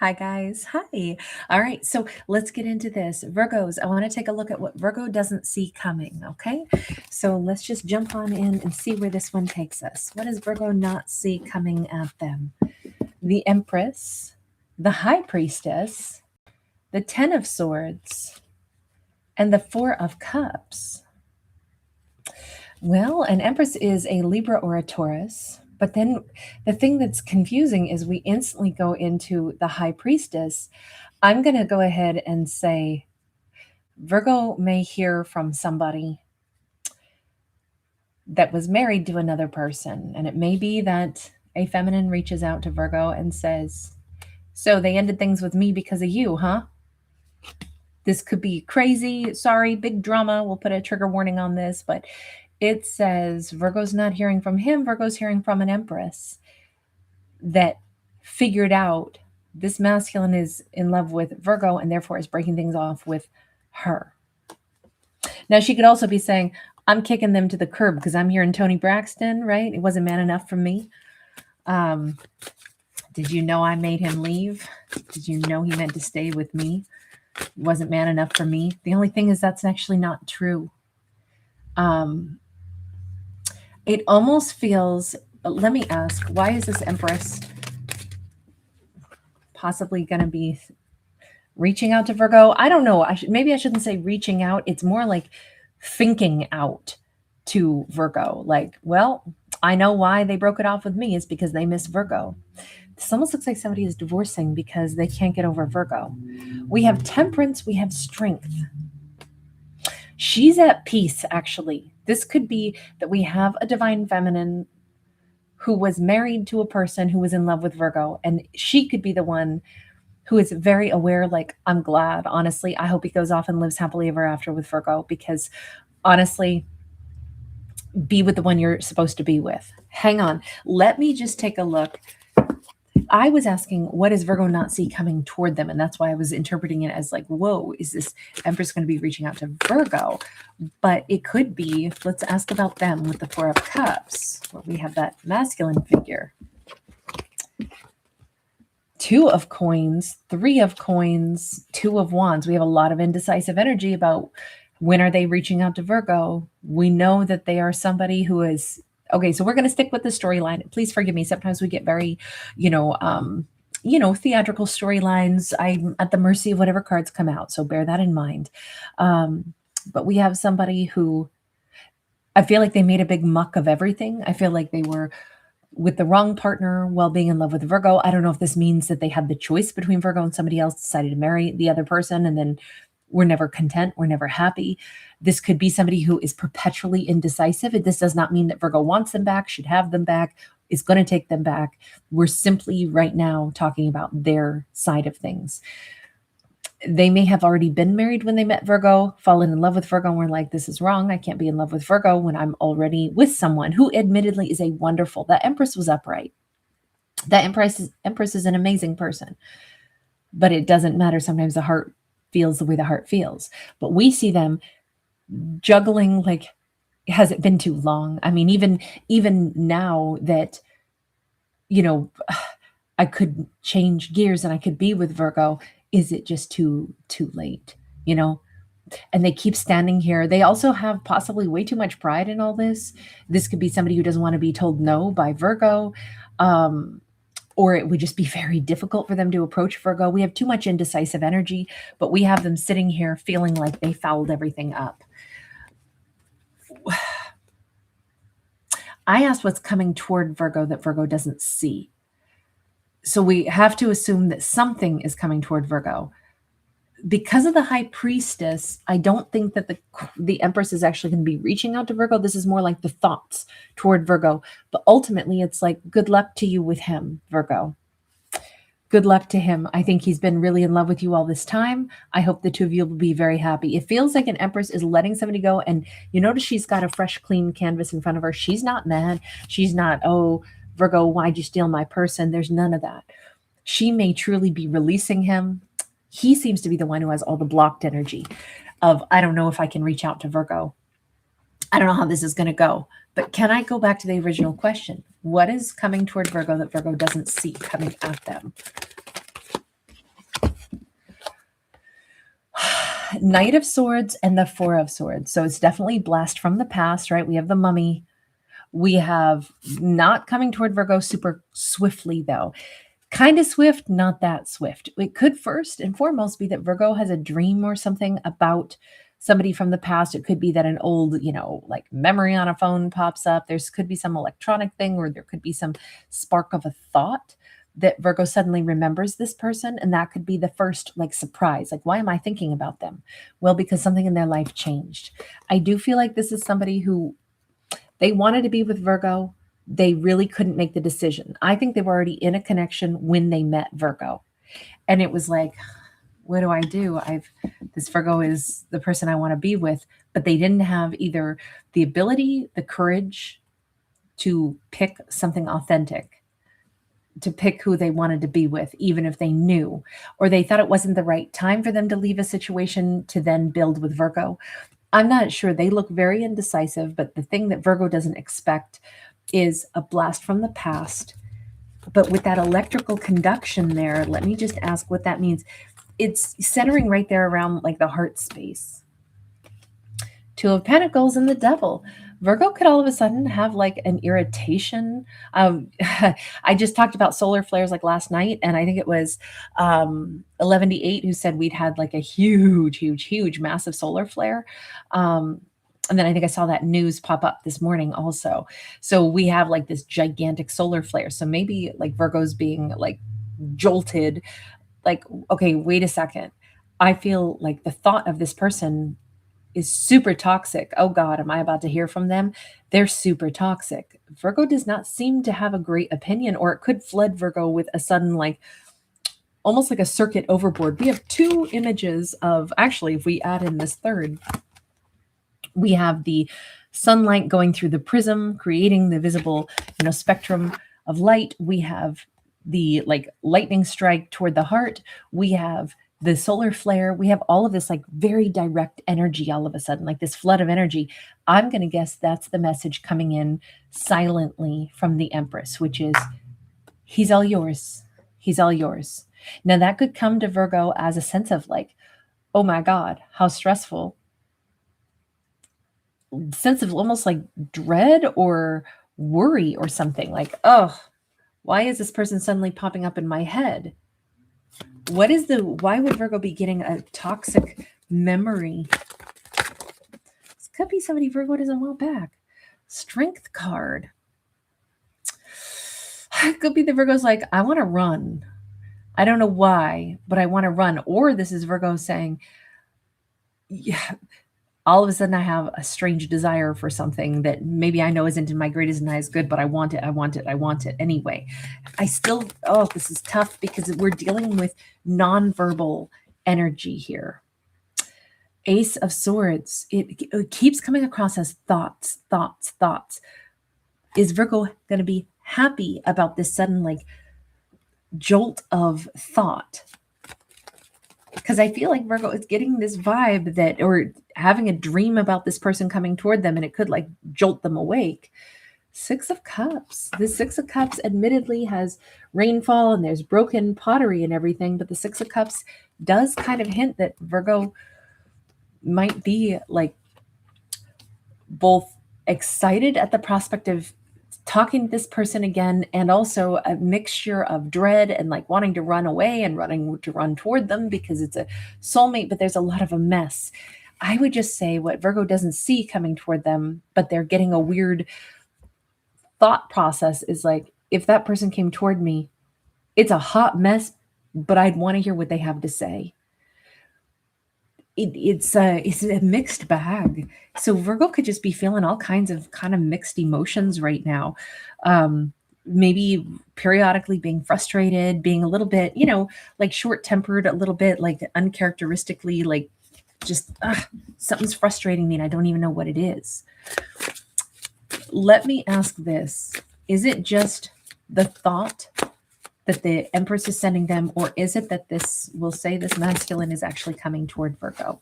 Hi, guys. Hi. All right. So let's get into this. Virgos, I want to take a look at what Virgo doesn't see coming. Okay. So let's just jump on in and see where this one takes us. What does Virgo not see coming at them? The Empress, the High Priestess, the Ten of Swords, and the Four of Cups. Well, an Empress is a Libra or a Taurus. But then the thing that's confusing is we instantly go into the High Priestess. I'm going to go ahead and say Virgo may hear from somebody that was married to another person. And it may be that a feminine reaches out to Virgo and says, "So they ended things with me because of you, huh?" This could be crazy. Sorry, big drama. We'll put a trigger warning on this, but it says Virgo's not hearing from him. Virgo's hearing from an Empress that figured out this masculine is in love with Virgo and therefore is breaking things off with her. Now, she could also be saying, I'm kicking them to the curb because I'm hearing Tony Braxton, right? It wasn't man enough for me. Did you know I made him leave? Did you know he meant to stay with me? It wasn't man enough for me. The only thing is that's actually not true. It almost feels, let me ask, why is this Empress possibly going to be reaching out to Virgo? I don't know. Maybe I shouldn't say reaching out. It's more like thinking out to Virgo. Like, well, I know why they broke it off with me is because they miss Virgo. This almost looks like somebody is divorcing because they can't get over Virgo. We have temperance, we have strength. She's at peace, actually. This could be that we have a divine feminine who was married to a person who was in love with Virgo, and she could be the one who is very aware, like, I'm glad, honestly. I hope he goes off and lives happily ever after with Virgo because, honestly, be with the one you're supposed to be with. Hang on. Let me just take a look. I was asking, what does Virgo not see coming toward them? And that's why I was interpreting it as like, whoa, is this Empress going to be reaching out to Virgo? But it could be, let's ask about them with the Four of Cups, where we have that masculine figure. Two of Coins, Three of Coins, Two of Wands. We have a lot of indecisive energy about when are they reaching out to Virgo. We know that they are somebody who is, okay, so we're going to stick with the storyline. Please forgive me. Sometimes we get very, theatrical storylines. I'm at the mercy of whatever cards come out. So bear that in mind. But we have somebody who I feel like they made a big muck of everything. I feel like they were with the wrong partner while being in love with Virgo. I don't know if this means that they had the choice between Virgo and somebody else, decided to marry the other person, and then we're never content, we're never happy. This could be somebody who is perpetually indecisive. This does not mean that Virgo wants them back, should have them back, is going to take them back. We're simply right now talking about their side of things. They may have already been married when they met Virgo, fallen in love with Virgo, and were like, this is wrong. I can't be in love with Virgo when I'm already with someone who admittedly is a wonderful, that Empress was upright. That Empress is an amazing person. But it doesn't matter. Sometimes the heart feels the way the heart feels. But we see them juggling like, has it been too long? I mean, even now that, I could change gears and I could be with Virgo, is it just too late? And they keep standing here. They also have possibly way too much pride in all this. This could be somebody who doesn't want to be told no by Virgo. Or it would just be very difficult for them to approach Virgo. We have too much indecisive energy, but we have them sitting here feeling like they fouled everything up. I asked what's coming toward Virgo that Virgo doesn't see. So we have to assume that something is coming toward Virgo. Because of the High Priestess, I don't think that the Empress is actually going to be reaching out to Virgo. This is more like the thoughts toward Virgo. But ultimately, it's like, good luck to you with him, Virgo. Good luck to him. I think he's been really in love with you all this time. I hope the two of you will be very happy. It feels like an Empress is letting somebody go. And you notice she's got a fresh, clean canvas in front of her. She's not mad. She's not, oh, Virgo, why'd you steal my person? There's none of that. She may truly be releasing him. He seems to be the one who has all the blocked energy of, I don't know if I can reach out to Virgo. I don't know how this is going to go. But can I go back to the original question? What is coming toward Virgo that Virgo doesn't see coming at them? Knight of Swords and the Four of Swords. So it's definitely blast from the past, right? We have the Mummy. We have not coming toward Virgo super swiftly, though. Kind of swift, not that swift. It could first and foremost be that Virgo has a dream or something about somebody from the past. It could be that an old, like memory on a phone pops up. There's could be some electronic thing, or there could be some spark of a thought that Virgo suddenly remembers this person. And that could be the first like surprise. Like, why am I thinking about them? Well, because something in their life changed. I do feel like this is somebody who they wanted to be with Virgo. They really couldn't make the decision. I think they were already in a connection when they met Virgo. And it was like, what do I do? This Virgo is the person I want to be with, but they didn't have either the ability, the courage to pick something authentic, to pick who they wanted to be with, even if they knew, or they thought it wasn't the right time for them to leave a situation to then build with Virgo. I'm not sure. They look very indecisive, but the thing that Virgo doesn't expect is a blast from the past. But with that electrical conduction there, let me just ask what that means. It's centering right there around like the heart space. Two of Pentacles and the Devil. Virgo could all of a sudden have like an irritation. I just talked about solar flares like last night, and I think it was 11-8 who said we'd had like a huge, massive solar flare. And then I think I saw that news pop up this morning also. So we have like this gigantic solar flare. So maybe like Virgo's being like jolted, like, okay, wait a second. I feel like the thought of this person is super toxic. Oh God, am I about to hear from them? They're super toxic. Virgo does not seem to have a great opinion, or it could flood Virgo with a sudden, like, almost like a circuit overboard. We have two images of, actually, if we add in this third, we have the sunlight going through the prism, creating the visible, spectrum of light. We have the like lightning strike toward the heart. We have the solar flare. We have all of this like very direct energy all of a sudden, like this flood of energy. I'm going to guess that's the message coming in silently from the Empress, which is, he's all yours. He's all yours. Now that could come to Virgo as a sense of like, oh my God, how stressful. Sense of almost like dread or worry or something, like, oh, why is this person suddenly popping up in my head? Why would Virgo be getting a toxic memory? This could be somebody Virgo doesn't want back. Strength card. It could be the Virgo's like, I want to run. I don't know why, but I want to run. Or this is Virgo saying, yeah, all of a sudden I have a strange desire for something that maybe I know isn't in my greatest and highest good, but I want it anyway. This is tough because we're dealing with nonverbal energy here. Ace of Swords. It keeps coming across as thoughts. Is Virgo going to be happy about this sudden like jolt of thought? Because I feel like Virgo is getting this vibe that, or having a dream about this person coming toward them, and it could like jolt them awake. Six of Cups. The Six of Cups admittedly has rainfall and there's broken pottery and everything, but the Six of Cups does kind of hint that Virgo might be like both excited at the prospect of talking to this person again, and also a mixture of dread and like wanting to run away and run toward them because it's a soulmate, but there's a lot of a mess. I would just say what Virgo doesn't see coming toward them, but they're getting a weird thought process is like, if that person came toward me, it's a hot mess, but I'd want to hear what they have to say. It's a mixed bag. So Virgo could just be feeling all kinds of kind of mixed emotions right now. Maybe periodically being frustrated, being a little bit, like short-tempered, a little bit like uncharacteristically, like just something's frustrating me and I don't even know what it is. Let me ask this. Is it just the thought that the Empress is sending them, or is it that this masculine is actually coming toward Virgo?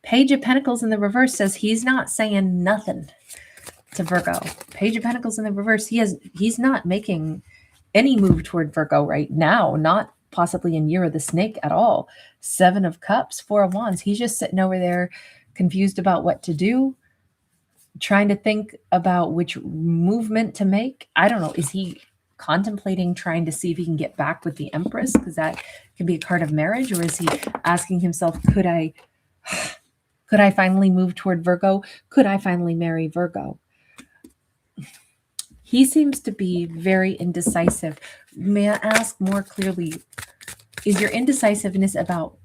Page of Pentacles in the reverse says he's not saying nothing to Virgo. Page of Pentacles in the reverse, he's not making any move toward Virgo right now, not possibly in Year of the Snake at all. 7 of Cups, 4 of Wands. He's just sitting over there confused about what to do, trying to think about which movement to make. I don't know. Is he contemplating trying to see if he can get back with the Empress? Because that could be a card of marriage. Or is he asking himself, could I finally move toward Virgo? Could I finally marry Virgo? He seems to be very indecisive. May I ask more clearly, is your indecisiveness about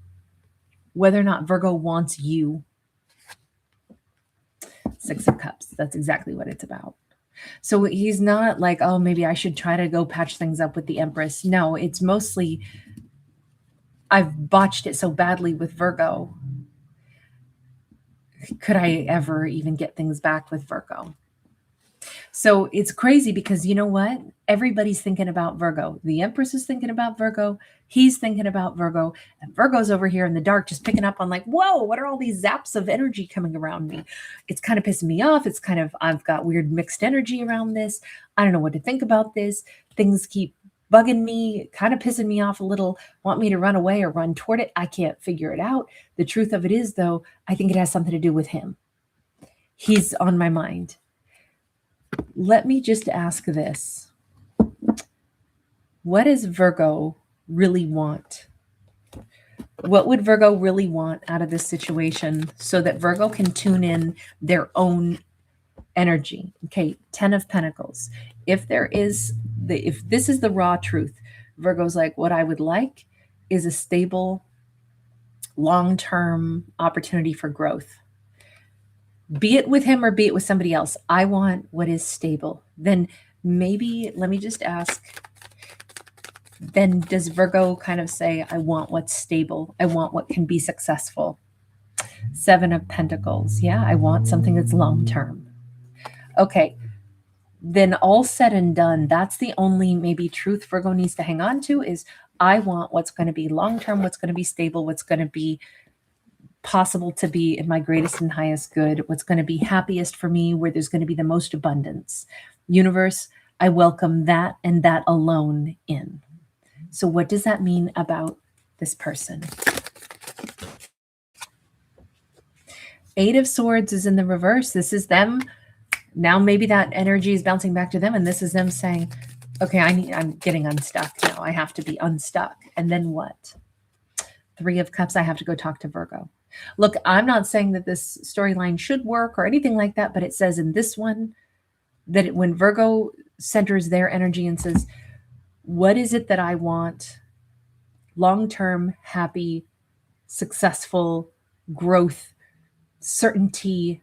whether or not Virgo wants you? 6 of Cups. That's exactly what it's about. So he's not like, oh, maybe I should try to go patch things up with the Empress. No, it's mostly, I've botched it so badly with Virgo. Could I ever even get things back with Virgo? So it's crazy because you know what? Everybody's thinking about Virgo. The Empress is thinking about Virgo. He's thinking about Virgo. And Virgo's over here in the dark just picking up on like, whoa, what are all these zaps of energy coming around me? It's kind of pissing me off. It's kind of, I've got weird mixed energy around this. I don't know what to think about this. Things keep bugging me, kind of pissing me off a little, want me to run away or run toward it. I can't figure it out. The truth of it is, though, I think it has something to do with him. He's on my mind. Let me just ask this. What does Virgo really want? What would Virgo really want out of this situation so that Virgo can tune in their own energy? Okay, 10 of Pentacles. If this is the raw truth, Virgo's like, what I would like is a stable, long-term opportunity for growth. Be it with him or be it with somebody else. I want what is stable. Then maybe, let me just ask, then does Virgo kind of say, I want what's stable. I want what can be successful. 7 of Pentacles. Yeah, I want something that's long-term. Okay, then all said and done, that's the only maybe truth Virgo needs to hang on to is I want what's going to be long-term, what's going to be stable, what's going to be possible to be in my greatest and highest good, what's going to be happiest for me, where there's going to be the most abundance. Universe, I welcome that and that alone in. So what does that mean about this person? 8 of Swords is in the reverse. This is them. Now maybe that energy is bouncing back to them, and this is them saying, okay, I'm getting unstuck now. I have to be unstuck. And then what? 3 of Cups, I have to go talk to Virgo. Look, I'm not saying that this storyline should work or anything like that, but it says in this one that when Virgo centers their energy and says, what is it that I want? Long-term, happy, successful growth, certainty,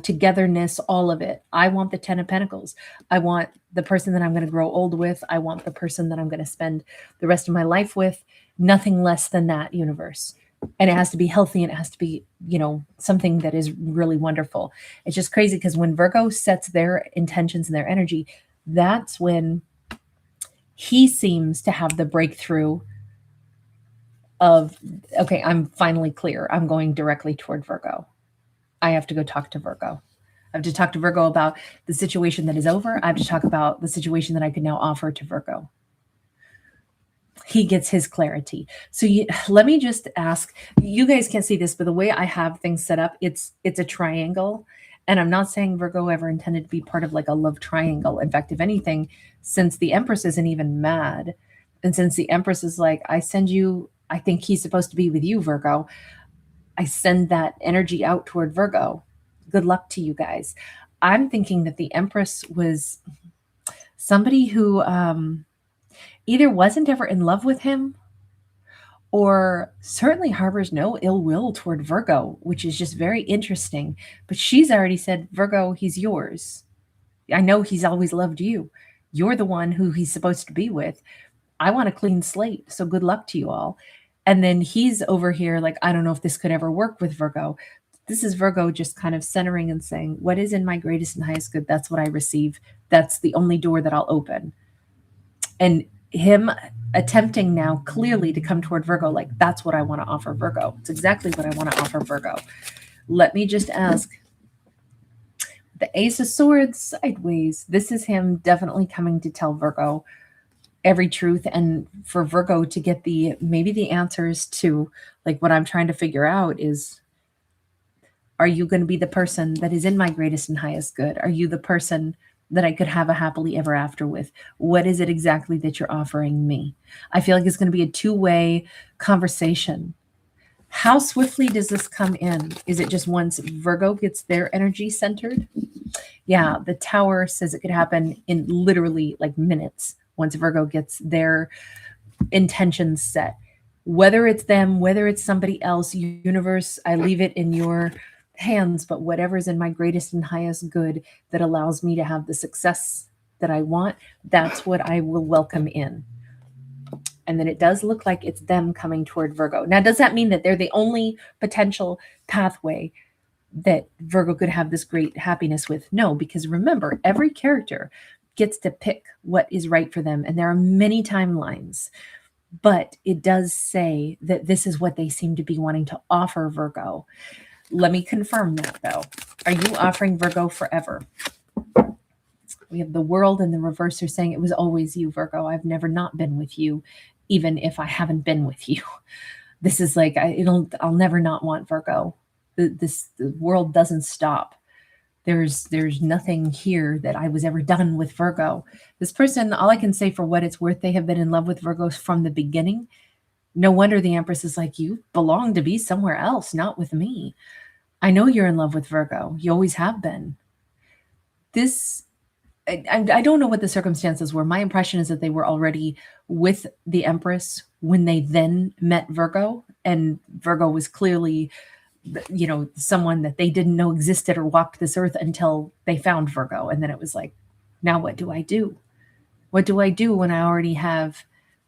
togetherness, all of it. I want the 10 of Pentacles. I want the person that I'm going to grow old with. I want the person that I'm going to spend the rest of my life with. Nothing less than that, universe. And it has to be healthy and it has to be, something that is really wonderful. It's just crazy because when Virgo sets their intentions and their energy, that's when he seems to have the breakthrough of, okay, I'm finally clear. I'm going directly toward Virgo. I have to go talk to Virgo. I have to talk to Virgo about the situation that is over. I have to talk about the situation that I can now offer to Virgo. He gets his clarity. So let me just ask, you guys can't see this, but the way I have things set up, it's a triangle. And I'm not saying Virgo ever intended to be part of like a love triangle. In fact, if anything, since the Empress isn't even mad, and since the Empress is like, I think he's supposed to be with you, Virgo. I send that energy out toward Virgo. Good luck to you guys. I'm thinking that the Empress was somebody who either wasn't ever in love with him or certainly harbors no ill will toward Virgo, which is just very interesting. But she's already said, Virgo, he's yours. I know he's always loved you. You're the one who he's supposed to be with. I want a clean slate. So good luck to you all. And then he's over here like, I don't know if this could ever work with Virgo. This is Virgo just kind of centering and saying, what is in my greatest and highest good? That's what I receive. That's the only door that I'll open. And him attempting now clearly to come toward Virgo, like that's what I want to offer Virgo. It's exactly what I want to offer Virgo. Let me just ask, the Ace of Swords sideways. This is him definitely coming to tell Virgo, every truth, and for Virgo to get maybe the answers to like what I'm trying to figure out is, are you going to be the person that is in my greatest and highest good? Are you the person that I could have a happily ever after with? What is it exactly that you're offering me? I feel like it's going to be a two-way conversation. How swiftly does this come in? Is it just once Virgo gets their energy centered? Yeah, the Tower says it could happen in literally like minutes once Virgo gets their intentions set. Whether it's them, whether it's somebody else, universe, I leave it in your hands, but whatever's in my greatest and highest good that allows me to have the success that I want, that's what I will welcome in. And then it does look like it's them coming toward Virgo. Now, does that mean that they're the only potential pathway that Virgo could have this great happiness with? No, because remember, every character gets to pick what is right for them. And there are many timelines, but it does say that this is what they seem to be wanting to offer Virgo. Let me confirm that though. Are you offering Virgo forever? We have the World and the reverse are saying it was always you, Virgo. I've never not been with you, even if I haven't been with you. This is like, I'll never not want Virgo. The world doesn't stop. There's nothing here that I was ever done with Virgo. This person, all I can say for what it's worth, they have been in love with Virgos from the beginning. No wonder the Empress is like, you belong to be somewhere else, not with me. I know you're in love with Virgo. You always have been. I don't know what the circumstances were. My impression is that they were already with the Empress when they then met Virgo, and Virgo was clearly, someone that they didn't know existed or walked this earth until they found Virgo. And then it was like, now what do I do? What do I do when I already have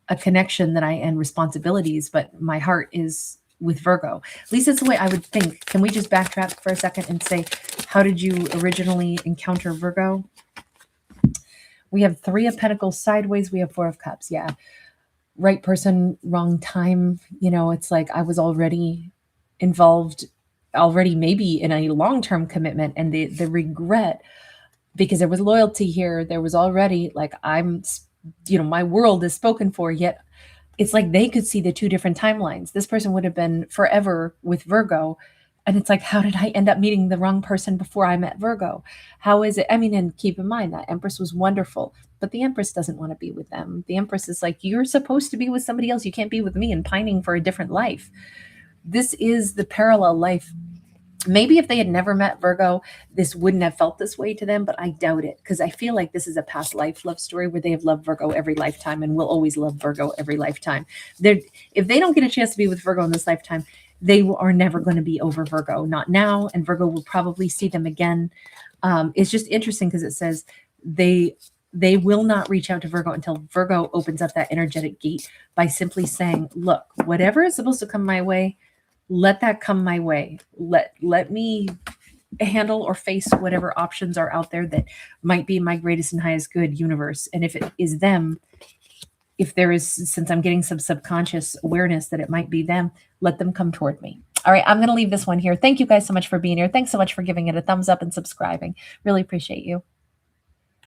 a connection and responsibilities, but my heart is with Virgo? At least that's the way I would think. Can we just backtrack for a second and say, how did you originally encounter Virgo? We have 3 of Pentacles sideways. We have 4 of Cups. Yeah. Right person, wrong time. It's like I was already involved maybe in a long-term commitment, and the regret, because there was loyalty here. There was already like, my world is spoken for, yet it's like they could see the 2 different timelines. This person would have been forever with Virgo. And it's like, how did I end up meeting the wrong person before I met Virgo? How is it? And keep in mind that Empress was wonderful, but the Empress doesn't want to be with them. The Empress is like, you're supposed to be with somebody else. You can't be with me, and pining for a different life. This is the parallel life. Maybe if they had never met Virgo, this wouldn't have felt this way to them, but I doubt it, because I feel like this is a past life love story where they have loved Virgo every lifetime and will always love Virgo every lifetime. If they don't get a chance to be with Virgo in this lifetime, they are never going to be over Virgo, not now, and Virgo will probably see them again. It's just interesting because it says they will not reach out to Virgo until Virgo opens up that energetic gate by simply saying, look, whatever is supposed to come my way, let that come my way. Let me handle or face whatever options are out there that might be my greatest and highest good, universe. And if it is them, if there is, since I'm getting some subconscious awareness that it might be them, let them come toward me. All right, I'm going to leave this one here. Thank you guys so much for being here. Thanks so much for giving it a thumbs up and subscribing. Really appreciate you.